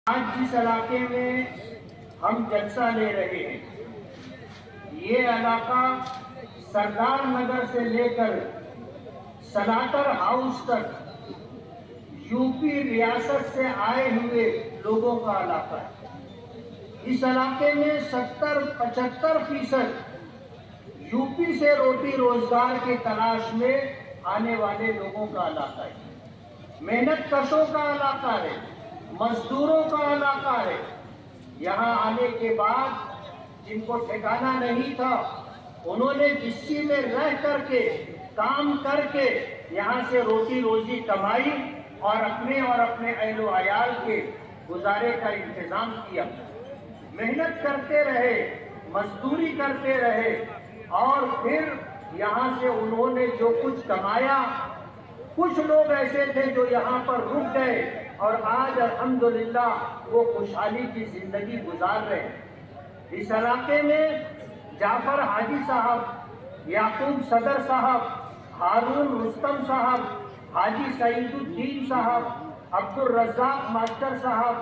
آج جس علاقے میں ہم جلسہ لے رہے ہیں یہ علاقہ سردار نگر سے لے کر سلاٹر ہاؤس تک یو پی ریاست سے آئے ہوئے لوگوں کا علاقہ ہے۔ اس علاقے میں 70-75% یو پی سے روٹی روزگار کی تلاش میں آنے والے لوگوں کا علاقہ ہے، محنت کشوں کا علاقہ ہے، مزدوروں کا علاقہ ہے۔ یہاں آنے کے بعد جن کو ٹھکانہ نہیں تھا انہوں نے بستی میں رہ کر کے کام کر کے یہاں سے روٹی روزی کمائی اور اپنے اہل و عیال کے گزارے کا انتظام کیا، محنت کرتے رہے، مزدوری کرتے رہے اور پھر یہاں سے انہوں نے جو کچھ کمایا، کچھ لوگ ایسے تھے جو یہاں پر رک گئے اور آج الحمدللہ وہ خوشحالی کی زندگی گزار رہے ہیں۔ اس علاقے میں جعفر حاجی صاحب، یعقوب صدر صاحب، ہارون رستم صاحب، حاجی سعید الدین صاحب، عبد الرزاق ماسٹر صاحب،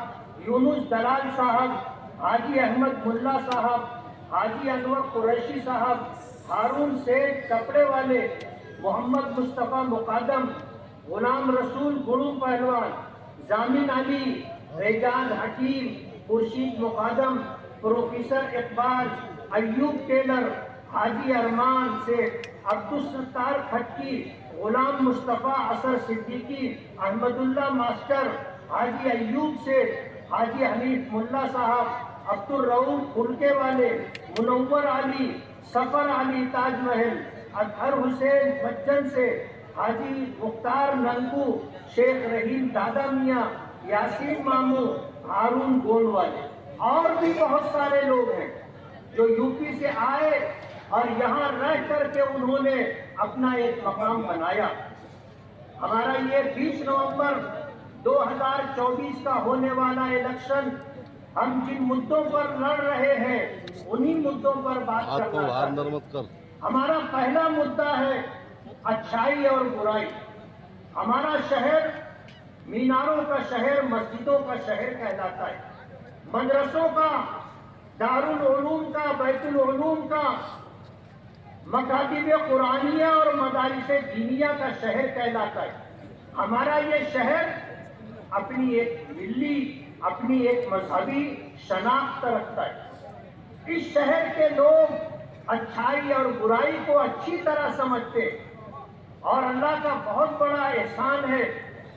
یونس دلال صاحب، حاجی احمد ملا صاحب، حاجی انور قریشی صاحب، ہارون سیٹھ کپڑے والے، محمد مصطفیٰ مقدم، غلام رسول گرو پہلوان، زامن علی، اعجاز حکیم، خورشید مقدم، پروفیسر اقبال، ایوب ٹیلر، حاجی ارمان سیٹھ، عبدالستار کھٹکی، غلام مصطفیٰ اثر صدیقی، احمد اللہ ماسٹر، حاجی ایوب سیٹھ، حاجی حنیف ملا صاحب، عبد الرؤوف پھلکے والے، منور علی، سفر علی تاج محل، اطہر حسین بچن سے، حاجی مختار ننگو، شیخ رحیم دادا میاں، یاسین مامو، ہارون گول والے اور بھی بہت سارے لوگ ہیں جو یو پی سے آئے اور یہاں رہ کر کے انہوں نے اپنا ایک مقام بنایا۔ ہمارا یہ 20 نومبر 2024 کا ہونے والا الیکشن ہم جن مدوں پر لڑ رہے ہیں انہی مدوں پر بات کرنا چاہتے ہیں۔ ہمارا پہلا مدعا ہے اچھائی اور برائی۔ ہمارا شہر میناروں کا شہر، مسجدوں کا شہر کہلاتا ہے، مدرسوں کا، دارالعلوم کا، بیت العلوم کا، مکاتب قرآنیہ اور مدارس دینیہ کا شہر کہلاتا ہے۔ ہمارا یہ شہر اپنی ایک ملی، اپنی ایک مذہبی شناخت رکھتا ہے۔ اس شہر کے لوگ اچھائی اور برائی کو اچھی طرح سمجھتے ہیں اور اللہ کا بہت بڑا احسان ہے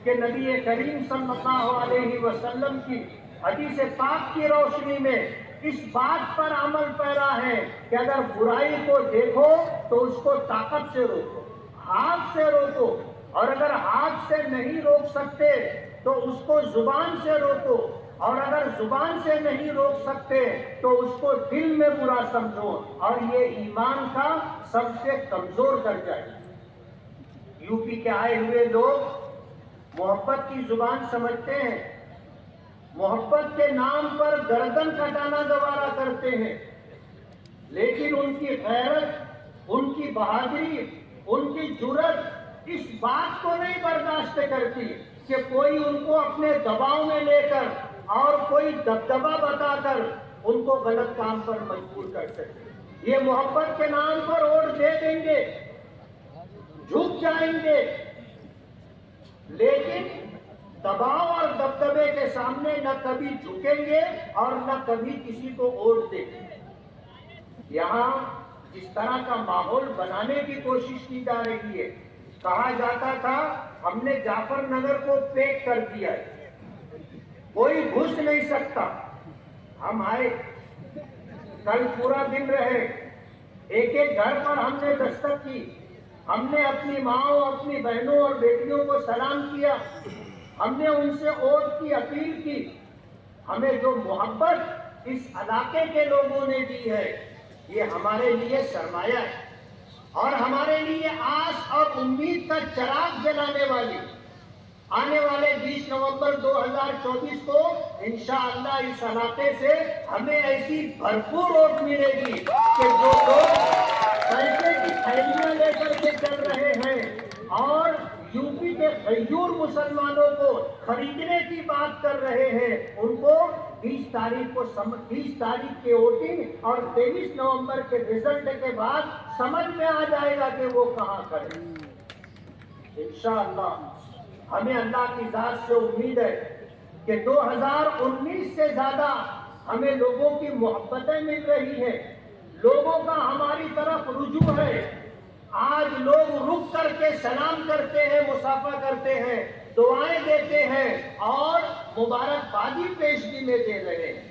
کہ نبی کریم صلی اللہ علیہ وسلم کی حدیث پاک کی روشنی میں اس بات پر عمل پیرا ہے کہ اگر برائی کو دیکھو تو اس کو طاقت سے روکو، ہاتھ سے روکو، اور اگر ہاتھ سے نہیں روک سکتے تو اس کو زبان سے روکو، اور اگر زبان سے نہیں روک سکتے تو اس کو دل میں برا سمجھو، اور یہ ایمان کا سب سے کمزور درجہ ہے۔ یو پی کے آئے ہوئے لوگ محبت کی زبان سمجھتے ہیں، محبت کے نام پر گردن کٹانا گوارا کرتے ہیں، لیکن ان کی غیرت، ان کی بہادری، ان کی جرأت اس بات کو نہیں برداشت کرتی کہ کوئی ان کو اپنے دباؤ میں لے کر اور کوئی دبدبا بتا کر ان کو غلط کام پر مجبور کر سکے۔ یہ محبت کے نام پر ووٹ دے دیں گے، جھک جائیں گے، لیکن دباؤ اور دبدبے کے سامنے نہ کبھی جھکیں گے اور نہ کبھی کسی کو ووٹ دیں گے۔ یہاں جس طرح کا ماحول بنانے کی کوشش کی جا رہی ہے، کہا جاتا تھا ہم نے جعفر نگر کو پیک کر دیا ہے، کوئی گھس نہیں سکتا۔ ہم آئے، کل پورا دن رہے، ایک ایک گھر پر ہم نے دستک کی، ہم نے اپنی ماں، اپنی بہنوں اور بیٹیوں کو سلام کیا، ہم نے ان سے ووٹ کی اپیل کی۔ ہمیں جو محبت اس علاقے کے لوگوں نے دی ہے یہ ہمارے لیے سرمایہ ہے اور ہمارے لیے آس اور امید کا چراغ جلانے والی آنے والے 20 نومبر 2024 کو انشاءاللہ اس علاقے سے ہمیں ایسی بھرپور ووٹ ملے گی کہ جو لوگ پیسے کی تھیلیاں لے کر کے چل رہے ہیں اور یو پی اتنے غیور مسلمانوں کو خریدنے کی بات کر رہے ہیں، ان کو 20 تاریخ کے ووٹنگ اور 23 نومبر کے رزلٹ کے بعد سمجھ میں آ جائے گا کہ وہ کہاں کھڑے۔ انشاءاللہ ہمیں اللہ کی ذات سے امید ہے کہ 2019 سے زیادہ ہمیں لوگوں کی محبتیں مل رہی ہیں، لوگوں کا ہماری طرف رجوع ہے۔ آج لوگ رک کر کے سلام کرتے ہیں، مصافحہ کرتے ہیں، دعائیں دیتے ہیں اور مبارکبادی پیشگی میں دے رہے ہیں۔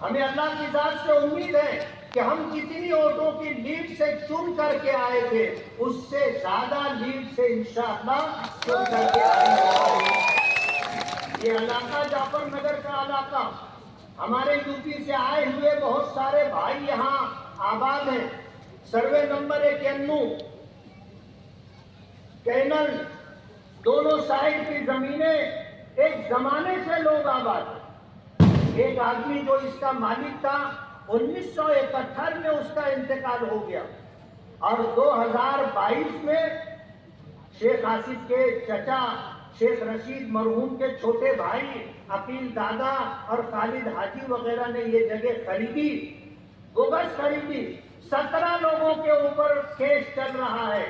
ہمیں اللہ کی ذات سے امید ہے کہ ہم جتنی ووٹوں کی لیڈ سے چن کر کے آئے تھے، اس سے زیادہ لیڈ سے انشاءاللہ چن کر کے آئے گے۔ یہ علاقہ جعفر نگر کا علاقہ، ہمارے یوپی سے آئے ہوئے بہت سارے بھائی یہاں آباد ہیں۔ سروے نمبر 91 کینل دونوں سائڈ کی زمینیں ایک زمانے سے لوگ آباد ہیں۔ ایک آدمی جو اس کا مالک تھا 1971 میں اس کا انتقال ہو گیا اور 2022 میں شیخ آصف کے چچا شیخ رشید مرحوم کے چھوٹے بھائی عقیل دادا اور خالد حاجی وغیرہ نے یہ جگہ خریدی، گوبس خریدی۔ 17 لوگوں کے اوپر کیس چل رہا ہے۔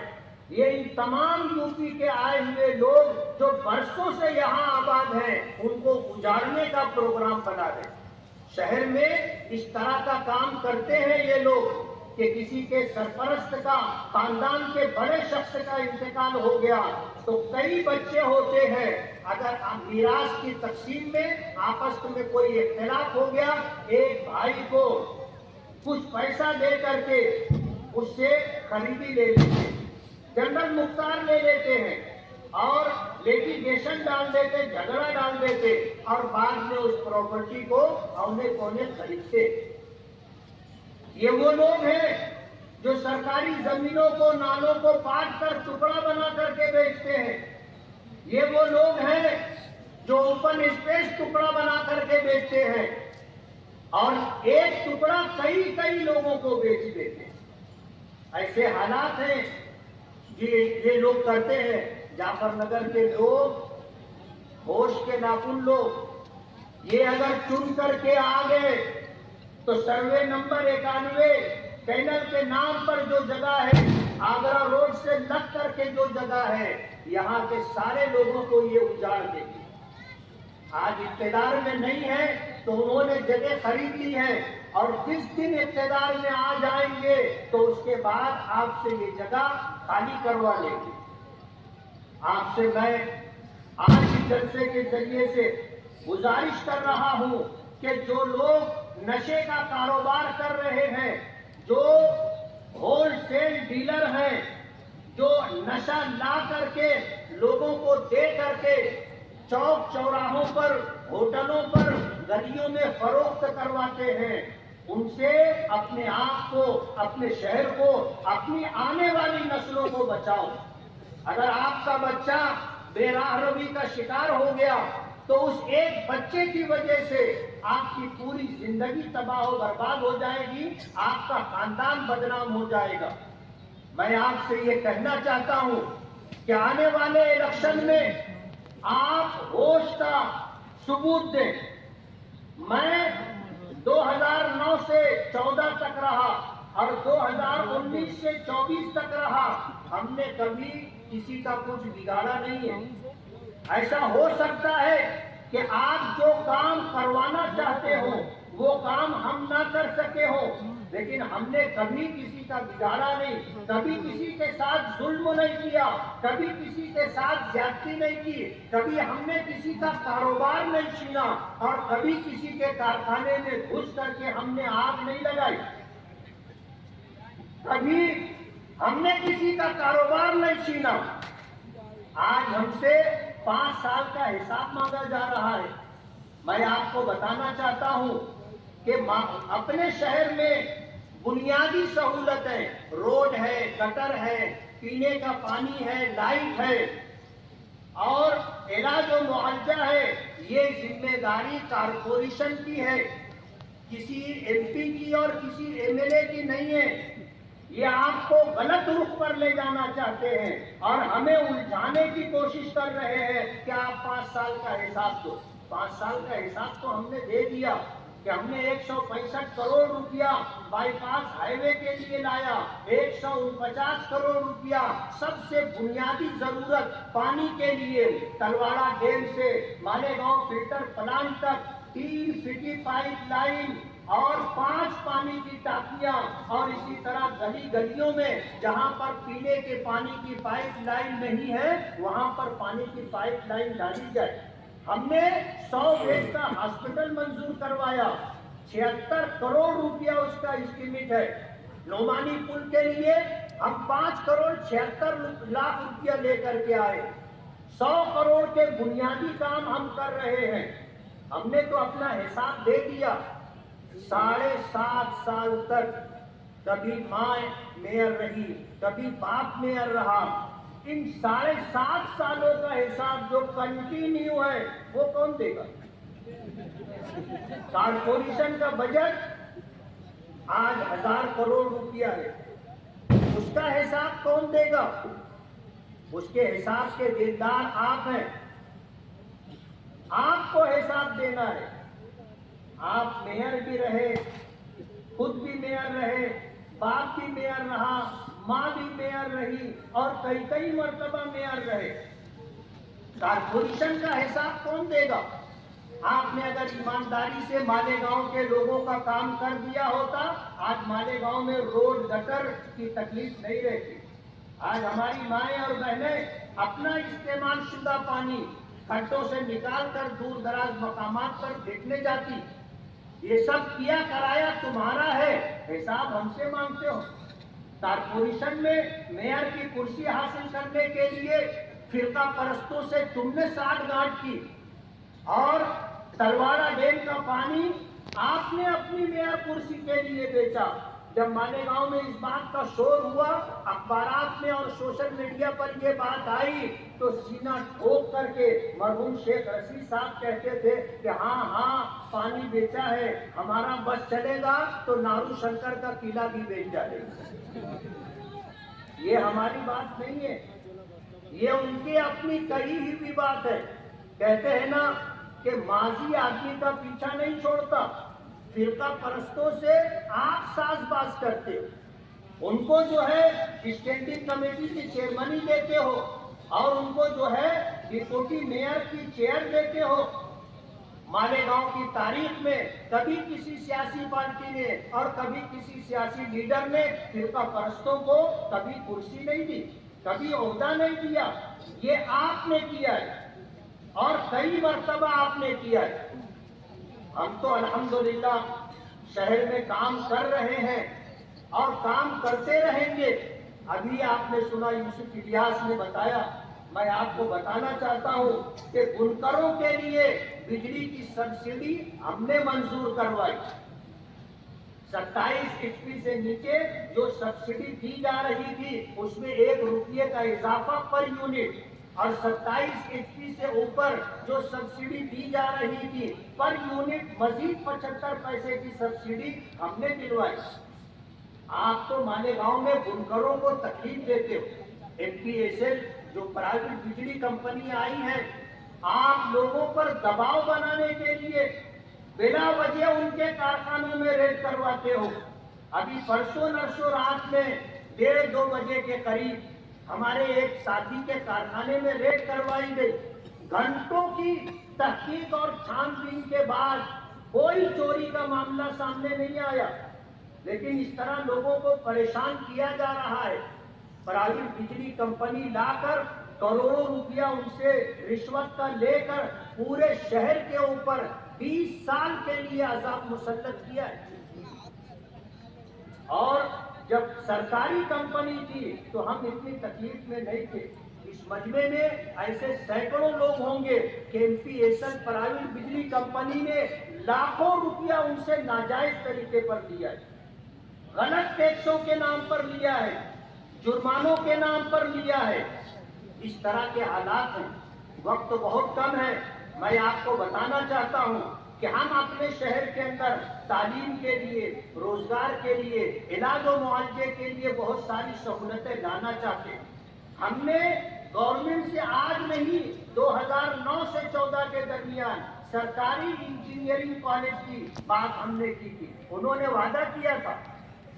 یہ ان تمام یوپی کے آئے ہوئے لوگ جو برسوں سے یہاں آباد ہیں، ان کو اجاڑنے کا پروگرام بنا دیں۔ شہر میں اس طرح کا کام کرتے ہیں یہ لوگ کہ کسی کے سرپرست کا، خاندان کے بڑے شخص کا انتقال ہو گیا تو کئی بچے ہوتے ہیں، اگر میراث کی تقسیم میں آپس میں کوئی اختلاف ہو گیا، ایک بھائی کو کچھ پیسہ دے کر کے اس سے خریدی لے لیتے ہیں، جنرل مختار لے لیتے ہیں اور لیٹیگیشن ڈال دیتے، جھگڑا ڈال دیتے اور بعد میں اس پراپرٹی کو اونے پونے خریدتے۔ یہ وہ لوگ ہیں جو سرکاری زمینوں کو، نالوں کو کاٹ کر ٹکڑا بنا کر کے بیچتے ہیں۔ یہ وہ لوگ ہیں جو اوپن اسپیس ٹکڑا بنا کر کے بیچتے ہیں اور ایک ٹکڑا کئی لوگوں کو بیچ دیتے ہیں۔ ایسے حالات ہیں یہ لوگ کرتے ہیں۔ جعفر نگر کے لوگ، ہوش کے ناخن لوگ، یہ اگر چن کر کے آ گئے تو سروے نمبر 91 کینل کے نام پر جو جگہ ہے، آگرہ روڈ سے لگ کر کے جو جگہ ہے، یہاں کے سارے لوگوں کو یہ اجاڑ دے گی۔ آج اقتدار میں نہیں ہے تو انہوں نے جگہ خرید لی ہے اور جس دن اقتدار میں آ جائیں گے تو اس کے بعد آپ سے یہ جگہ خالی کروا لیں گے۔ آپ سے میں آج اس جلسے کے ذریعے سے گزارش کر رہا ہوں کہ جو لوگ نشے کا کاروبار کر رہے ہیں، جو ہول سیل ڈیلر ہیں، جو نشہ لا کر کے لوگوں کو دے کر کے چوک چوراہوں پر، ہوٹلوں پر، گلیوں میں فروخت کرواتے ہیں، ان سے اپنے آپ کو، اپنے شہر کو، اپنی آنے والی نسلوں کو بچاؤ۔ اگر آپ کا بچہ بے راہ روی کا شکار ہو گیا تو اس ایک بچے کی وجہ سے آپ کی پوری زندگی تباہ و برباد ہو جائے گی، آپ کا خاندان بدنام ہو جائے گا۔ میں آپ سے یہ کہنا چاہتا ہوں کہ آنے والے الیکشن میں آپ ہوش کا ثبوت دیں۔ میں 2009 سے 14 تک رہا اور 2019 سے 24 تک رہا، ہم نے کبھی کسی کا کچھ بگاڑا نہیں ہے۔ ایسا ہو سکتا ہے کہ آپ جو کام کروانا چاہتے ہو وہ کام ہم نہ کر سکے ہوں، لیکن ہم نے کبھی کسی کا بگاڑا نہیں، کبھی کسی کے ساتھ ظلم نہیں کیا، کبھی کسی کے ساتھ زیادتی نہیں کی، کبھی ہم نے کسی کا کاروبار نہیں چھینا اور کبھی کسی کے کارخانے میں گھس کر کے ہم نے آگ نہیں لگائی، کبھی ہم نے کسی کا کاروبار نہیں چھینا۔ آج ہم سے 5 سال کا حساب مانگا جا رہا ہے۔ میں آپ کو بتانا چاہتا ہوں کہ اپنے شہر میں بنیادی سہولتیں، روڈ ہے، گٹر ہے، پینے کا پانی ہے، لائٹ ہے اور علاج و معالجہ ہے، یہ ذمہ داری کارپوریشن کی ہے، کسی ایم پی کی اور کسی ایم ایل اے کی نہیں ہے۔ یہ آپ کو غلط رخ پر لے جانا چاہتے ہیں اور ہمیں الجھانے کی کوشش کر رہے ہیں کہ آپ 5 سال کا حساب دو. 5 سال کا حساب تو ہم نے دے دیا کہ ہم نے 165 کروڑ روپیہ بائی پاس ہائی وے کے لیے لایا, 149 کروڑ روپیہ سب سے بنیادی ضرورت پانی کے لیے تلواڑا ڈیم سے مالیگاؤں فلٹر پلانٹ تک 3 سٹی پائپ لائن اور 5 پانی کی ٹانکیاں, اور اسی طرح گلی گلیوں میں جہاں پر پینے کے پانی کی پائپ لائن نہیں ہے وہاں پر پانی کی پائپ لائن ڈالی جائے. ہم نے 100 بیڈ کا ہاسپٹل منظور کروایا, 76 کروڑ روپیہ اس کا اسٹیمیٹ ہے. نعمانی پل کے لیے ہم 5 کروڑ 76 لاکھ روپیہ لے کر کے آئے. 100 کروڑ کے بنیادی کام ہم کر رہے ہیں. ہم نے تو اپنا حساب دے دیا. 7.5 سال تک کبھی ماں میئر رہی, کبھی باپ میئر رہا. ان 7.5 سالوں کا حساب جو کنٹینیو ہے وہ کون دے گا؟ کارپوریشن کا بجٹ آج 1000 کروڑ روپیہ ہے, اس کا حساب کون دے گا؟ اس کے حساب کے دیندار آپ ہیں, آپ کو حساب دینا ہے. آپ میئر بھی رہے, خود بھی میئر رہے, باپ بھی میئر رہا, ماں بھی میئر رہی اور کئی مرتبہ میئر رہے. کارپوریشن کا حساب کون دے گا؟ آپ نے اگر ایمانداری سے مالیگاؤں کے لوگوں کا کام کر دیا ہوتا, آج مالیگاؤں میں روڈ گٹر کی تکلیف نہیں رہتی. آج ہماری مائیں اور بہنیں اپنا استعمال شدہ پانی کھڈوں سے نکال کر دور دراز مقامات پر پھینکنے جاتی. یہ سب کیا کرایا تمہارا ہے, حساب ہم سے مانگتے ہو. کارپوریشن میں میئر کی کرسی حاصل کرنے کے لیے فرقہ پرستوں سے تم نے ساٹھ گانٹھ کی, اور تلواڑا ڈیم کا پانی آپ نے اپنی میئر کرسی کے لیے بیچا. جب مالیگاؤں میں اس بات کا شور ہوا, اخبارات میں اور سوشل میڈیا پر یہ بات آئی, تو سینہ ٹھوک کر کے مرحوم شیخ رشید صاحب کہتے تھے کہ ہاں پانی بیچا ہے, ہمارا بس چلے گا تو نارو شنکر کا قلعہ بھی بیچ ڈالے گا. یہ ہماری بات نہیں ہے, یہ ان کی اپنی کہی ہوئی بات ہے. کہتے ہیں نا کہ ماضی آدمی کا پیچھا نہیں چھوڑتا. فرقہ پرستوں سے آپ ساز باز کرتے ہو, ان کو جو ہے اسٹینڈنگ کمیٹی کی چیئرمنی دیتے ہو, اور ان کو جو ہے ڈپٹی میئر کی چیئر دیتے ہو. مالیگاؤں کی تاریخ میں کبھی کسی سیاسی پارٹی نے اور کبھی کسی سیاسی لیڈر نے فرقہ پرستوں کو کبھی کرسی نہیں دی, کبھی عہدہ نہیں دیا. یہ آپ نے کیا ہے اور کئی مرتبہ آپ نے کیا ہے. ہم تو الحمدللہ شہر میں کام کر رہے ہیں اور کام کرتے رہیں گے. ابھی آپ نے سنا یوسف الیاس نے بتایا, میں آپ کو بتانا چاہتا ہوں کہ بنکروں کے لیے بجلی کی سبسڈی ہم نے منظور کروائی. 27 HP سے نیچے جو سبسڈی دی جا رہی تھی اس میں 1 روپیے کا اضافہ پر یونٹ, اور 27 HP سے اوپر جو سبسڈی دی جا رہی تھی پر یونٹ مزید 75 پیسے کی سبسڈی ہم نے دلوائی. آپ تو مالیگاؤں میں بنکروں کو تکلیف دیتے ہو. MPSL جو پرائیویٹ بجلی کمپنی آئی ہے, آپ لوگوں پر دباؤ بنانے کے لیے بلا وجہ ان کے کارخانوں میں ریڈ کرواتے ہو. ابھی پرسوں نرسوں رات میں 1:30-2 بجے کے قریب ہمارے ایک ساتھی کے کارخانے میں ریڈ کروائی گئی. گھنٹوں کی تحقیق اور چھان بین کے بعد کوئی چوری کا معاملہ سامنے نہیں آیا, لیکن اس طرح لوگوں کو پریشان کیا جا رہا ہے. پرائیویٹ بجلی کمپنی لا کر کروڑوں روپیہ ان سے رشوت کا لے کر پورے شہر کے اوپر 20 سال کے لیے عذاب مسلط کیا ہے. اور جب سرکاری کمپنی تھی تو ہم اتنی تکلیف میں نہیں تھے. اس مجمع میں ایسے سینکڑوں لوگ ہوں گے کہ MPSL پرائیویٹ بجلی کمپنی نے لاکھوں روپیہ ان سے ناجائز طریقے پر لیا ہے, غلط ٹیکسوں کے نام پر لیا ہے, جرمانوں کے نام پر لیا ہے. اس طرح کے حالات ہیں. وقت بہت کم ہے, میں آپ کو بتانا چاہتا ہوں کہ ہم اپنے شہر کے اندر تعلیم کے لیے، روزگار کے لیے، علاج و معالجے کے لیے بہت ساری سہولتیں لانا چاہتے ہیں۔ ہم نے گورنمنٹ سے آج نہیں، 2009 سے 14 کے درمیان سرکاری انجینئرنگ کالج کی بات ہم نے کی تھی۔ انہوں نے وعدہ کیا تھا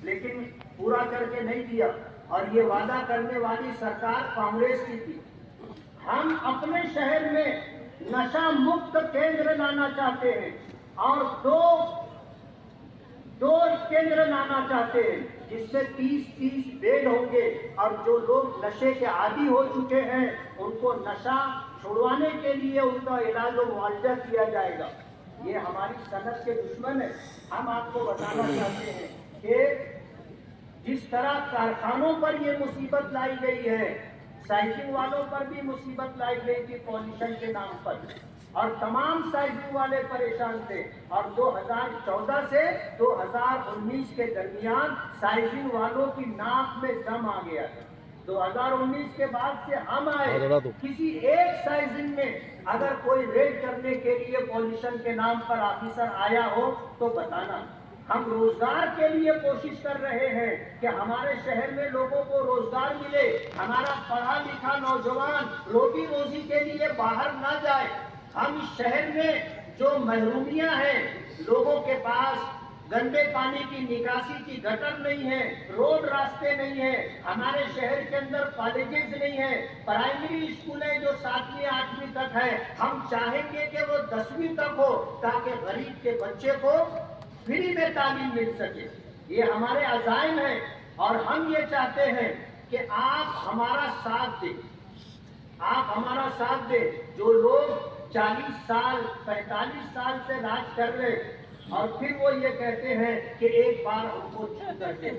لیکن پورا کر کے نہیں دیا، اور یہ وعدہ کرنے والی سرکار کانگریس کی تھی۔ ہم اپنے شہر میں نشہ مکت کیندر لانا چاہتے ہیں، اور دو کیندر لانا چاہتے ہیں جس میں 30 بیڈ ہوں گے، اور جو لوگ نشے کے عادی ہو چکے ہیں ان کو نشہ چھڑوانے کے لیے ان کا علاج و معالجہ کیا جائے گا۔ یہ ہماری صنعت کے دشمن ہے۔ ہم آپ کو بتانا چاہتے ہیں کہ جس طرح کارخانوں پر یہ مصیبت لائی گئی ہے، سائیکل والوں پر بھی مصیبت لائی گئی تھی پالوشن کے نام پر، اور تمام سائیکل والے پریشان تھے، اور 2014 سے 2019 کے درمیان سائیکل والوں کی ناک میں دم آ گیا۔ 2019 کے بعد سے ہم آئے، کسی ایک سائیکل میں اگر کوئی ریڈ کرنے کے لیے پالوشن کے نام پر آفیسر آیا ہو تو بتانا۔ ہم روزگار کے لیے کوشش کر رہے ہیں کہ ہمارے شہر میں لوگوں کو روزگار ملے، ہمارا پڑھا لکھا نوجوان روٹی روزی کے لیے باہر نہ جائے۔ ہم اس شہر میں جو محرومیاں ہیں، لوگوں کے پاس گندے پانی کی نکاسی کی گٹر نہیں ہے، روڈ راستے نہیں ہے، ہمارے شہر کے اندر کالجز نہیں ہے، پرائمری اسکولیں جو 7ویں 8ویں تک ہے، ہم چاہیں گے کہ وہ 10ویں تک ہو تاکہ غریب کے بچے کو فری میں تعلیم مل سکے۔ یہ ہمارے عزائم ہیں، اور ہم یہ چاہتے ہیں کہ آپ ہمارا ساتھ دیں، آپ ہمارا ساتھ دیں۔ جو لوگ 40 سال 45 سال سے راج کر رہے اور پھر وہ یہ کہتے ہیں کہ ایک بار ہم کو چن کر دے،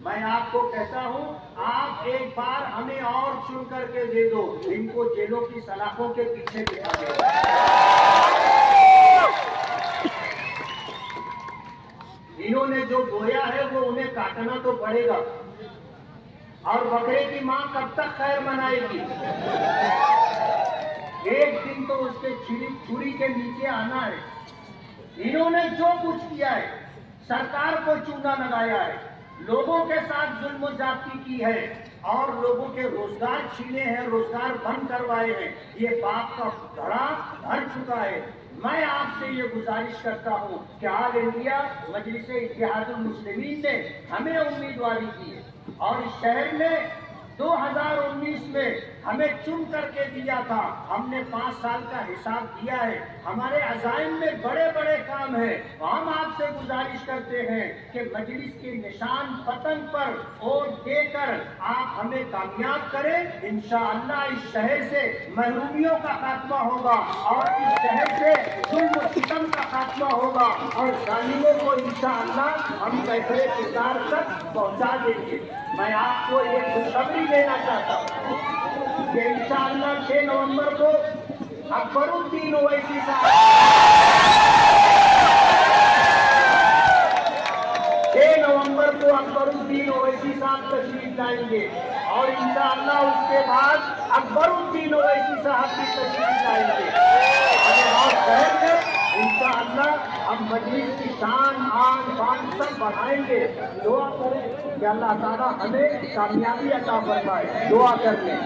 میں آپ کو کہتا ہوں آپ ایک بار ہمیں اور چن کر کے دے دو، ان کو جیلوں کی سلاخوں کے پیچھے بٹھا دو۔ انہوں نے جو بویا ہے وہ انہیں کاٹنا تو پڑے گا، اور بکرے کی ماں کب تک خیر منائے گی؟ ایک دن تو اس کے چھری کے نیچے آنا ہے۔ انہوں نے جو کچھ کیا ہے، سرکار کو چونا لگایا ہے، لوگوں کے ساتھ ظلم و زیادتی کی ہے، اور لوگوں کے روزگار چھینے ہیں، روزگار بند کروائے ہیں، یہ باپ کا دھڑا بھر چکا ہے۔ میں آپ سے یہ گزارش کرتا ہوں کہ آل انڈیا مجلس اتحاد المسلمین نے ہمیں امیدواری کی ہے، اور اس شہر میں 2019 میں ہمیں چن کر کے دیا تھا، ہم نے 5 سال کا حساب دیا ہے، ہمارے عزائم میں بڑے بڑے کام ہیں۔ ہم آپ سے گزارش کرتے ہیں کہ مجلس کے نشان پتنگ پر ووٹ دے کر آپ ہمیں کامیاب کریں۔ انشاءاللہ اس شہر سے محرومیوں کا خاتمہ ہوگا، اور اس شہر سے ظلم و ستم کا خاتمہ ہوگا، اور ظالموں کو انشاءاللہ ہم بہتر کردار تک پہنچا دیں گے۔ میں آپ کو ایک خوشخبری دینا چاہتا ہوں کہ انشاءاللہ 6 نومبر کو اکبر الدین اویسی صاحب 6 نومبر کو اکبر الدین اویسی صاحب تشریف لائیں گے، اور انشاءاللہ اس کے بعد اکبر الدین اویسی صاحب بھی تشریف لائیں گے، اور شہر میں انشاءاللہ ہم مجلس کی شان آن بان سب بڑھائیں گے۔ دعا کریں کہ اللہ تعالیٰ ہمیں کامیابی عطا فرمائے۔ دعا کر لیں۔